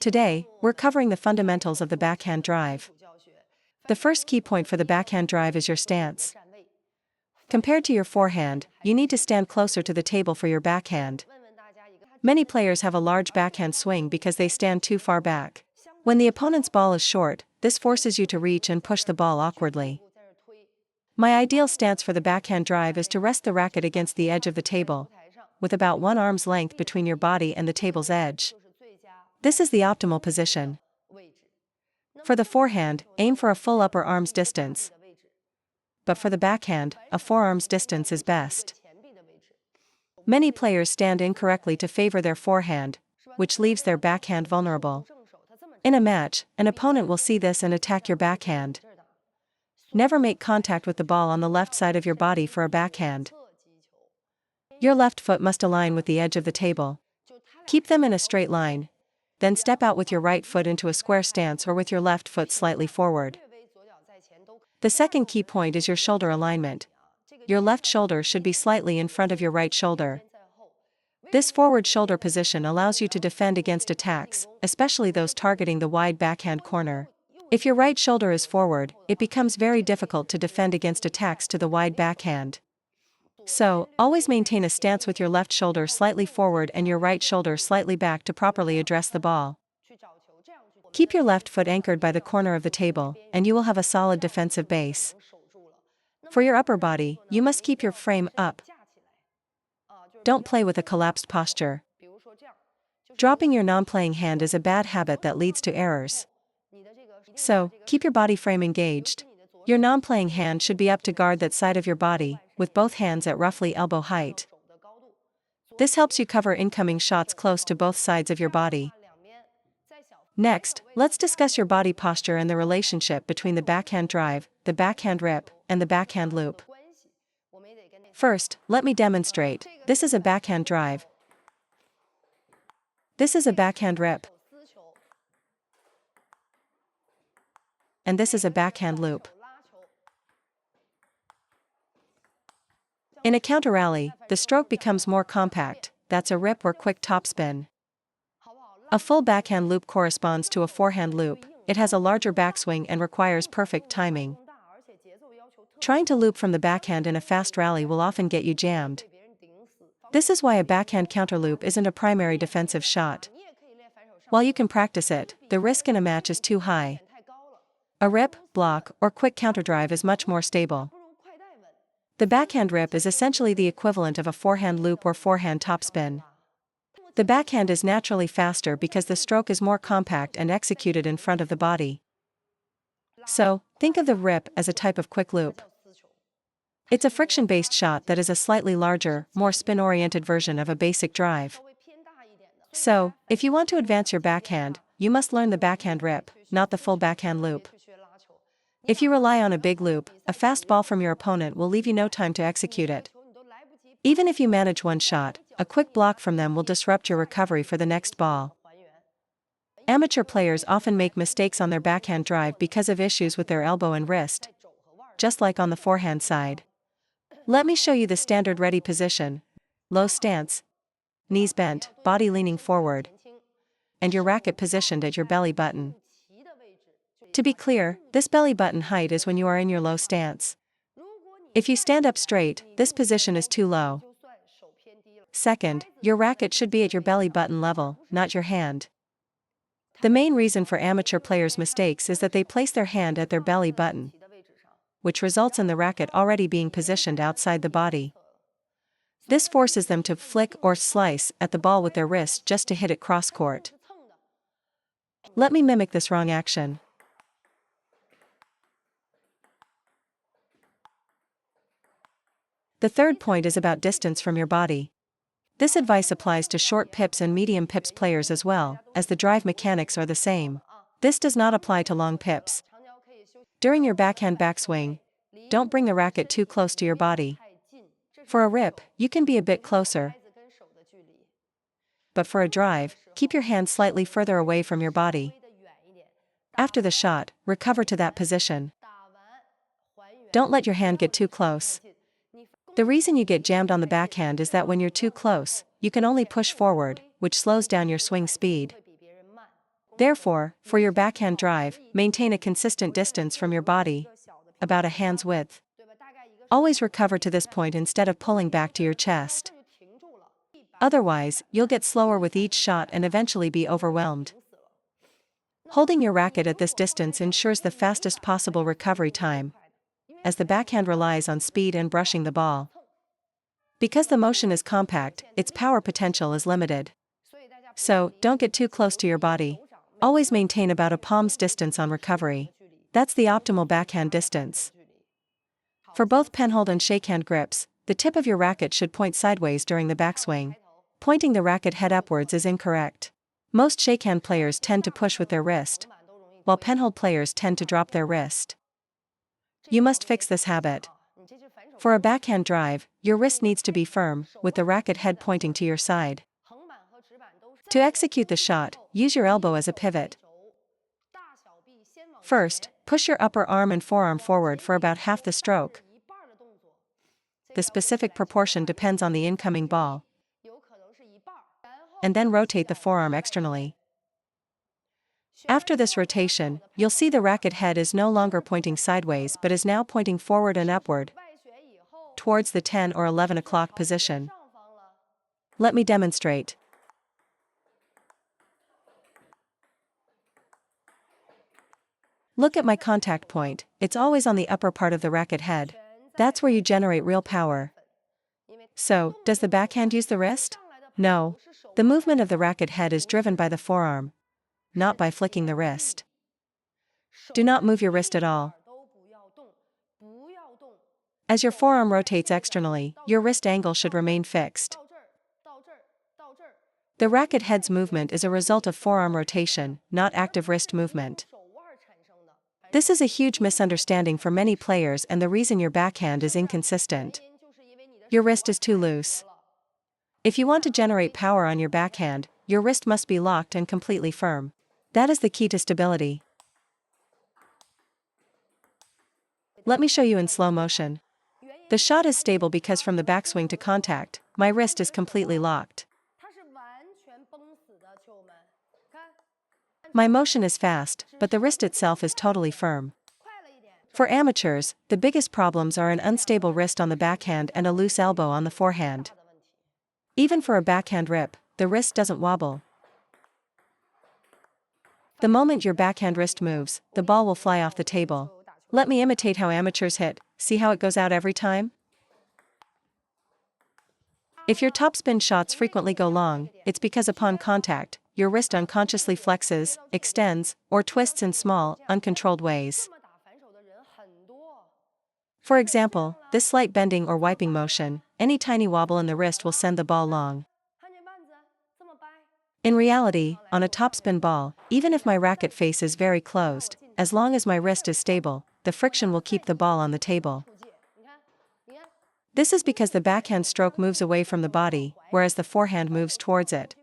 Today, we're covering the fundamentals of the backhand drive. The first key point for the backhand drive is your stance. Compared to your forehand, you need to stand closer to the table for your backhand. Many players have a large backhand swing because they stand too far back. When the opponent's ball is short, this forces you to reach and push the ball awkwardly. My ideal stance for the backhand drive is to rest the racket against the edge of the table, with about 1 arm's length between your body and the table's edge. This is the optimal position. For the forehand, aim for a full upper arm's distance. But for the backhand, a forearm's distance is best. Many players stand incorrectly to favor their forehand, which leaves their backhand vulnerable. In a match, an opponent will see this and attack your backhand. Never make contact with the ball on the left side of your body for a backhand. Your left foot must align with the edge of the table. Keep them in a straight line. Then step out with your right foot into a square stance or with your left foot slightly forward. The second key point is your shoulder alignment. Your left shoulder should be slightly in front of your right shoulder. This forward shoulder position allows you to defend against attacks, especially those targeting the wide backhand corner. If your right shoulder is forward, it becomes very difficult to defend against attacks to the wide backhand. So, always maintain a stance with your left shoulder slightly forward and your right shoulder slightly back to properly address the ball. Keep your left foot anchored by the corner of the table, and you will have a solid defensive base. For your upper body, you must keep your frame up. Don't play with a collapsed posture. Dropping your non-playing hand is a bad habit that leads to errors. So, keep your body frame engaged. Your non-playing hand should be up to guard that side of your body, with both hands at roughly elbow height. This helps you cover incoming shots close to both sides of your body. Next, let's discuss your body posture and the relationship between the backhand drive, the backhand rip, and the backhand loop. First, let me demonstrate. This is a backhand drive. This is a backhand rip. And this is a backhand loop. In a counter rally, the stroke becomes more compact. That's a rip or quick topspin. A full backhand loop corresponds to a forehand loop. It has a larger backswing and requires perfect timing. Trying to loop from the backhand in a fast rally will often get you jammed. This is why a backhand counter loop isn't a primary defensive shot. While you can practice it, the risk in a match is too high. A rip, block, or quick counter drive is much more stable. The backhand rip is essentially the equivalent of a forehand loop or forehand topspin. The backhand is naturally faster because the stroke is more compact and executed in front of the body. So, think of the rip as a type of quick loop. It's a friction-based shot that is a slightly larger, more spin-oriented version of a basic drive. So, if you want to advance your backhand, you must learn the backhand rip, not the full backhand loop. If you rely on a big loop, a fast ball from your opponent will leave you no time to execute it. Even if you manage one shot, a quick block from them will disrupt your recovery for the next ball. Amateur players often make mistakes on their backhand drive because of issues with their elbow and wrist, just like on the forehand side. Let me show you the standard ready position: low stance, knees bent, body leaning forward, and your racket positioned at your belly button. To be clear, this belly button height is when you are in your low stance. If you stand up straight, this position is too low. Second, your racket should be at your belly button level, not your hand. The main reason for amateur players' mistakes is that they place their hand at their belly button, which results in the racket already being positioned outside the body. This forces them to flick or slice at the ball with their wrist just to hit it cross-court. Let me mimic this wrong action. The third point is about distance from your body. This advice applies to short pips and medium pips players as well, as the drive mechanics are the same. This does not apply to long pips. During your backhand backswing, don't bring the racket too close to your body. For a rip, you can be a bit closer. But for a drive, keep your hand slightly further away from your body. After the shot, recover to that position. Don't let your hand get too close. The reason you get jammed on the backhand is that when you're too close, you can only push forward, which slows down your swing speed. Therefore, for your backhand drive, maintain a consistent distance from your body, about a hand's width. Always recover to this point instead of pulling back to your chest. Otherwise, you'll get slower with each shot and eventually be overwhelmed. Holding your racket at this distance ensures the fastest possible recovery time, as the backhand relies on speed and brushing the ball. Because the motion is compact, its power potential is limited. So, don't get too close to your body. Always maintain about a palm's distance on recovery. That's the optimal backhand distance. For both penhold and shakehand grips, the tip of your racket should point sideways during the backswing. Pointing the racket head upwards is incorrect. Most shakehand players tend to push with their wrist, while penhold players tend to drop their wrist. You must fix this habit. For a backhand drive, your wrist needs to be firm, with the racket head pointing to your side. To execute the shot, use your elbow as a pivot. First, push your upper arm and forearm forward for about half the stroke. The specific proportion depends on the incoming ball. And then rotate the forearm externally. After this rotation, you'll see the racket head is no longer pointing sideways but is now pointing forward and upward, towards the 10 or 11 o'clock position. Let me demonstrate. Look at my contact point, it's always on the upper part of the racket head. That's where you generate real power. So, does the backhand use the wrist? No. The movement of the racket head is driven by the forearm, not by flicking the wrist. Do not move your wrist at all. As your forearm rotates externally, your wrist angle should remain fixed. The racket head's movement is a result of forearm rotation, not active wrist movement. This is a huge misunderstanding for many players and the reason your backhand is inconsistent. Your wrist is too loose. If you want to generate power on your backhand, your wrist must be locked and completely firm. That is the key to stability. Let me show you in slow motion. The shot is stable because from the backswing to contact, my wrist is completely locked. My motion is fast, but the wrist itself is totally firm. For amateurs, the biggest problems are an unstable wrist on the backhand and a loose elbow on the forehand. Even for a backhand rip, the wrist doesn't wobble. The moment your backhand wrist moves, the ball will fly off the table. Let me imitate how amateurs hit. See how it goes out every time? If your topspin shots frequently go long, it's because upon contact, your wrist unconsciously flexes, extends, or twists in small, uncontrolled ways. For example, this slight bending or wiping motion, any tiny wobble in the wrist will send the ball long. In reality, on a topspin ball, even if my racket face is very closed, as long as my wrist is stable, the friction will keep the ball on the table. This is because the backhand stroke moves away from the body, whereas the forehand moves towards it.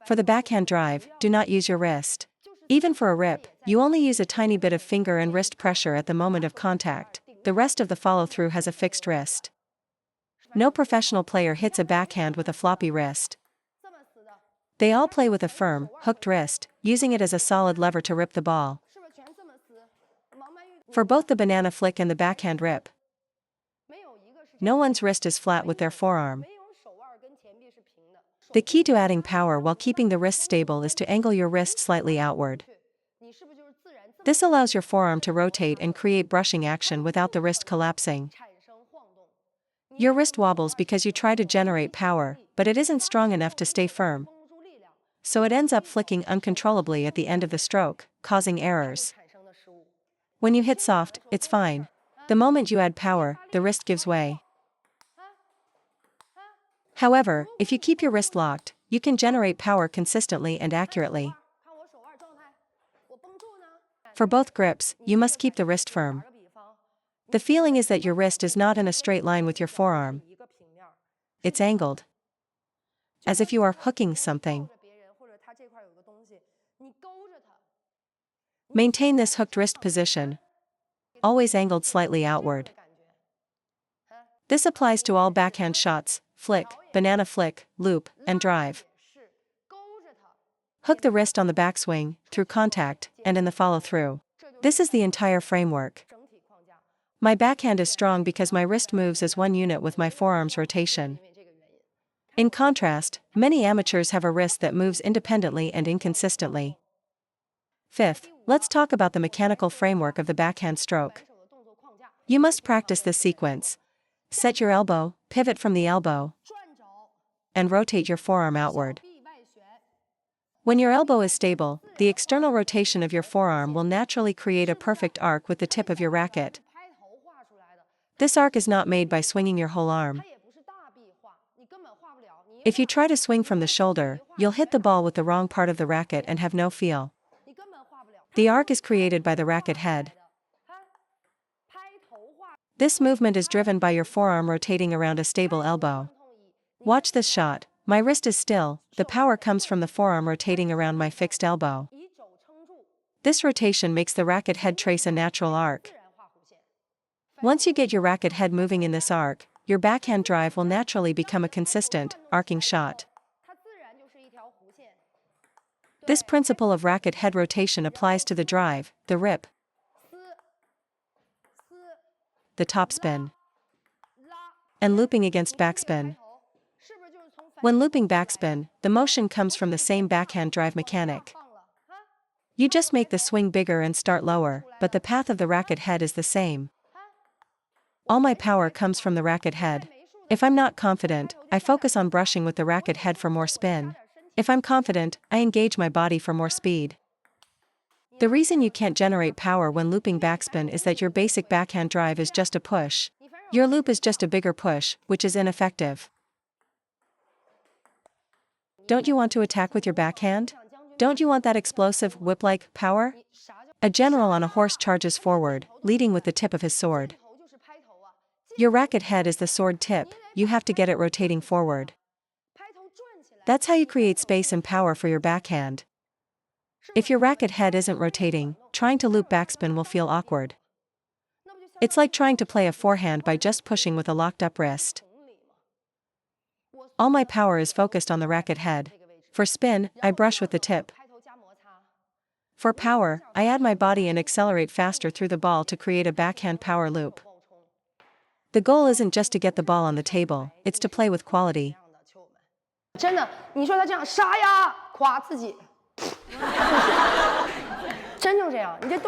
For the backhand drive, do not use your wrist. Even for a rip, you only use a tiny bit of finger and wrist pressure at the moment of contact. The rest of the follow-through has a fixed wrist. No professional player hits a backhand with a floppy wrist. They all play with a firm, hooked wrist, using it as a solid lever to rip the ball. For both the banana flick and the backhand rip, no one's wrist is flat with their forearm. The key to adding power while keeping the wrist stable is to angle your wrist slightly outward. This allows your forearm to rotate and create brushing action without the wrist collapsing. Your wrist wobbles because you try to generate power, but it isn't strong enough to stay firm. So it ends up flicking uncontrollably at the end of the stroke, causing errors. When you hit soft, it's fine. The moment you add power, the wrist gives way. However, if you keep your wrist locked, you can generate power consistently and accurately. For both grips, you must keep the wrist firm. The feeling is that your wrist is not in a straight line with your forearm. It's angled, as if you are hooking something. Maintain this hooked wrist position, always angled slightly outward. This applies to all backhand shots, flick, banana flick, loop, and drive. Hook the wrist on the backswing, through contact, and in the follow-through. This is the entire framework. My backhand is strong because my wrist moves as one unit with my forearm's rotation. In contrast, many amateurs have a wrist that moves independently and inconsistently. Fifth, let's talk about the mechanical framework of the backhand stroke. You must practice this sequence. Set your elbow, pivot from the elbow, and rotate your forearm outward. When your elbow is stable, the external rotation of your forearm will naturally create a perfect arc with the tip of your racket. This arc is not made by swinging your whole arm. If you try to swing from the shoulder, you'll hit the ball with the wrong part of the racket and have no feel. The arc is created by the racket head. This movement is driven by your forearm rotating around a stable elbow. Watch this shot. My wrist is still, the power comes from the forearm rotating around my fixed elbow. This rotation makes the racket head trace a natural arc. Once you get your racket head moving in this arc, your backhand drive will naturally become a consistent, arcing shot. This principle of racket head rotation applies to the drive, the rip, the topspin, and looping against backspin. When looping backspin, the motion comes from the same backhand drive mechanic. You just make the swing bigger and start lower, but the path of the racket head is the same. All my power comes from the racket head. If I'm not confident, I focus on brushing with the racket head for more spin. If I'm confident, I engage my body for more speed. The reason you can't generate power when looping backspin is that your basic backhand drive is just a push. Your loop is just a bigger push, which is ineffective. Don't you want to attack with your backhand? Don't you want that explosive, whip-like power? A general on a horse charges forward, leading with the tip of his sword. Your racket head is the sword tip, you have to get it rotating forward. That's how you create space and power for your backhand. If your racket head isn't rotating, trying to loop backspin will feel awkward. It's like trying to play a forehand by just pushing with a locked-up wrist. All my power is focused on the racket head. For spin, I brush with the tip. For power, I add my body and accelerate faster through the ball to create a backhand power loop. The goal isn't just to get the ball on the table, it's to play with quality. 真的，你说他这样杀呀，夸自己，真就这样，你这动。